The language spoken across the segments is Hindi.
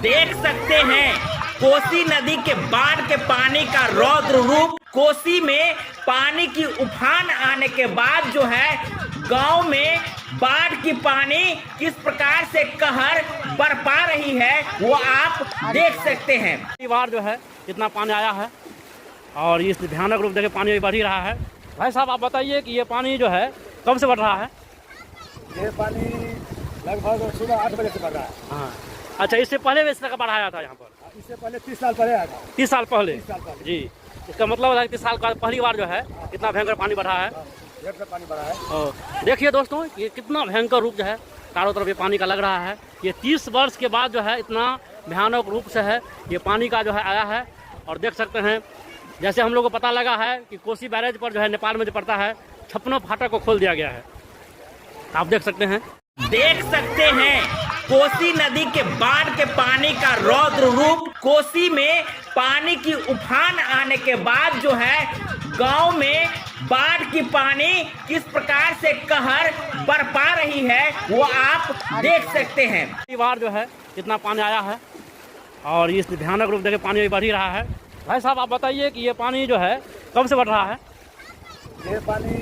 देख सकते हैं कोसी नदी के बाढ़ के पानी का रौद्र रूप। कोसी में पानी की उफान आने के बाद जो है गांव में बाढ़ की पानी किस प्रकार से कहर बरपा रही है वो आप देख सकते हैं। इस बार जो है इतना पानी आया है और इस भयानक रूप देखे पानी बढ़ ही रहा है। भाई साहब आप बताइए कि ये पानी जो है कब से बढ़ रहा है? ये पानी लगभग सुबह 8 बजे से बढ़ रहा है। हाँ, अच्छा, इससे पहले भी इस तरह का बाढ़ आया था यहाँ पर? इससे पहले 30 साल पहले आया था। 30 साल पहले? 30 साल पहले। जी, इसका मतलब है कि 30 साल का पहली बार जो है इतना भयंकर पानी बढ़ा है। गेट पे पानी बढ़ा है। और देखिए दोस्तों, ये कितना भयंकर रूप जो है चारों तरफ ये पानी का लग रहा है। ये 30 वर्ष के बाद जो है इतना भयानक रूप से है ये पानी का जो है आया है। और देख सकते हैं जैसे हम लोग को पता लगा है कि कोसी बैरेज पर जो है नेपाल में जो पड़ता है 56 फाटक को खोल दिया गया है। आप देख सकते हैं कोसी नदी के बाढ़ के पानी का रौद्र रूप। कोसी में पानी की उफान आने के बाद जो है गांव में बाढ़ की पानी किस प्रकार से कहर बरपा रही है वो आप देख सकते हैं। पहली बार जो है इतना पानी आया है और इस भयानक रूप देखे पानी बढ़ ही रहा है। भाई साहब आप बताइए कि ये पानी जो है कब से बढ़ रहा है? ये पानी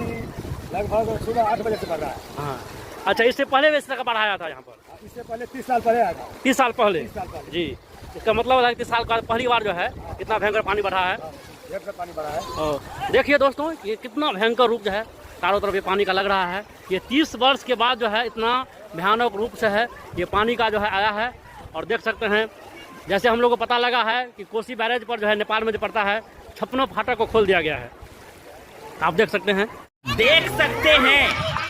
लगभग सुबह 8 बजे से बढ़ रहा है। हाँ, अच्छा, इससे पहले भी इस तरह का बाढ़ आया था यहाँ पर? इससे पहले 30 साल पहले आया था। 30 साल पहले? 30 साल पहले। जी, इसका मतलब है कि 30 साल का पहली बार जो है इतना भयंकर पानी बढ़ा है। गेट पे पानी बढ़ा है। और देखिए दोस्तों, ये कितना भयंकर रूप जो है चारों तरफ ये पानी का लग रहा है। ये 30 वर्ष के बाद जो है इतना भयानक रूप से है ये पानी का जो है आया है। और देख सकते हैं जैसे हम लोग को पता लगा है कि कोसी बैरेज पर जो है नेपाल में जो पड़ता है 56 फाटक को खोल दिया गया है। आप देख सकते हैं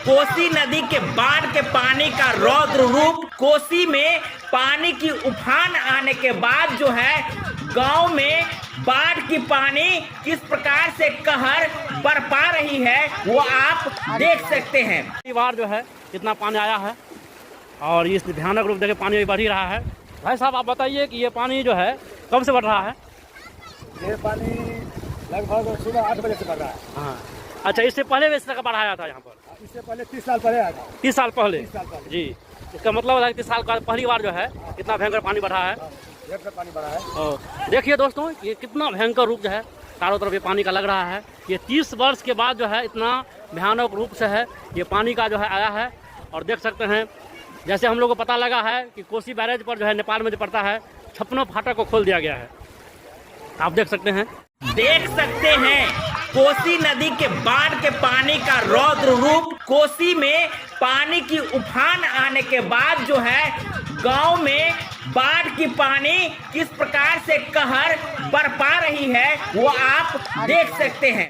कोसी नदी के बाढ़ के पानी का रौद्र रूप। कोसी में पानी की उफान आने के बाद जो है गांव में बाढ़ की पानी किस प्रकार से कहर बरपा रही है वो आप देख सकते हैं। पहली बार जो है इतना पानी आया है और इस भयानक रूप देखे पानी बढ़ ही रहा है। भाई साहब आप बताइए कि ये पानी जो है कब से बढ़ रहा है? ये पानी लगभग सुबह 8 बजे से बढ़ रहा है। हाँ, अच्छा, इससे पहले भी इस तरह का बाढ़ आया था यहाँ पर? इससे पहले 30 साल पहले आया था। 30 साल पहले? 30 साल पहले। जी, इसका मतलब है कि 30 साल का पहली बार जो है इतना भयंकर पानी बढ़ा है। गेट पे पानी बढ़ा है। और देखिए दोस्तों, ये कितना भयंकर रूप जो है चारों तरफ ये पानी का लग रहा है। ये 30 वर्ष के बाद जो है इतना भयानक रूप से है ये पानी का जो है आया है। और देख सकते हैं जैसे हम लोग को पता लगा है कि कोसी बैरेज पर जो है नेपाल में जो पड़ता है 56 फाटक को खोल दिया गया है। आप देख सकते हैं कोसी नदी के बाढ़ के पानी का रौद्र रूप। कोसी में पानी की उफान आने के बाद जो है गांव में बाढ़ की पानी किस प्रकार से कहर बरपा रही है वो आप देख सकते हैं।